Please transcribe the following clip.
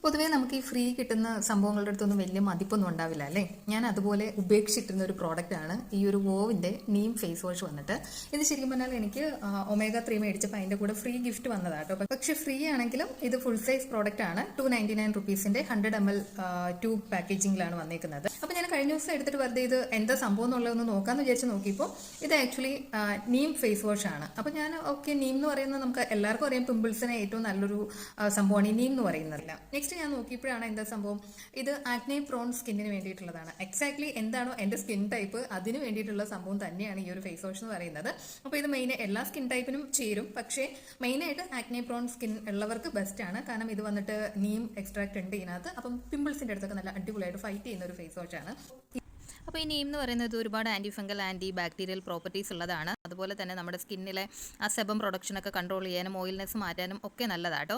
പൊതുവേ നമുക്ക് ഈ ഫ്രീ കിട്ടുന്ന സംഭവങ്ങളുടെ അടുത്തൊന്നും വലിയ മതിപ്പൊന്നും ഉണ്ടാവില്ല അല്ലേ. ഞാൻ അതുപോലെ ഉപേക്ഷിച്ചിരുന്ന ഒരു പ്രോഡക്റ്റ് ആണ് ഈ ഒരു വോവിന്റെ നീം ഫേസ് വാഷ് വന്നിട്ട്. ഇത് ശരിക്കും പറഞ്ഞാൽ എനിക്ക് ഒമേഗ 3 മേടിച്ചപ്പോൾ അതിന്റെ കൂടെ ഫ്രീ ഗിഫ്റ്റ് വന്നതാട്ടോ. പക്ഷെ ഫ്രീ ആണെങ്കിലും ഇത് ഫുൾ സൈസ് പ്രോഡക്റ്റ് ആണ്. 299 റുപ്പീസിന്റെ 100 ml ട്യൂബ് പാക്കേജിംഗിലാണ് വന്നേക്കുന്നത്. അപ്പൊ ഞാൻ കഴിഞ്ഞ ദിവസം എടുത്തിട്ട് വെറുതെ ഇത് എന്താ സംഭവം എന്നുള്ളതൊന്ന് നോക്കാന്ന് വിചാരിച്ച് നോക്കിയപ്പോൾ ഇത് ആക്ച്വലി നീം ഫേസ് വാഷ് ആണ്. അപ്പൊ ഞാൻ ഓക്കെ, നീം എന്ന് പറയുന്നത് നമുക്ക് എല്ലാവർക്കും അറിയാം, പിമ്പിൾസിന് ഏറ്റവും നല്ലൊരു സംഭവമാണ് ഈ നീം എന്ന് പറയുന്നില്ല. നെക്സ്റ്റ് ഞാൻ നോക്കിയപ്പോഴാണ് എന്താ സംഭവം, ഇത് ആക്നെ പ്രോൺ സ്കിന്നിന് വേണ്ടിയിട്ടുള്ളതാണ്. എക്സാക്ട്ലി എന്താണോ എന്റെ സ്കിൻ ടൈപ്പ് അതിന് വേണ്ടിയിട്ടുള്ള സംഭവം തന്നെയാണ് ഈ ഒരു ഫേസ് വാഷ് എന്ന് പറയുന്നത്. അപ്പോൾ ഇത് മെയിൻ എല്ലാ സ്കിൻ ടൈപ്പിനും ചേരും, പക്ഷേ മെയിനായിട്ട് ആക്നെ പ്രോൺ സ്കിൻ ഉള്ളവർക്ക് ബെസ്റ്റ് ആണ്. കാരണം ഇത് വന്നിട്ട് നീം എക്സ്ട്രാക്ട് ഉണ്ട് ഇതിനകത്ത്. അപ്പം പിമ്പിൾസിന്റെ അടുത്തൊക്കെ നല്ല അടിപൊളിയായിട്ട് ഫൈറ്റ് ചെയ്യുന്ന ഒരു ഫേസ് വാഷ് ആണ്. അപ്പോൾ ഈ നീം എന്ന് പറയുന്നത് ഒരുപാട് antifungal antibacterial properties ഉള്ളതാണ്. അതുപോലെ തന്നെ നമ്മുടെ സ്കിന്നിലെ ആ സെബം പ്രൊഡക്ഷനൊക്കെ കൺട്രോൾ ചെയ്യാനും ഓയിൽനെസ് മാറ്റാനും ഒക്കെ നല്ലതാട്ടോ.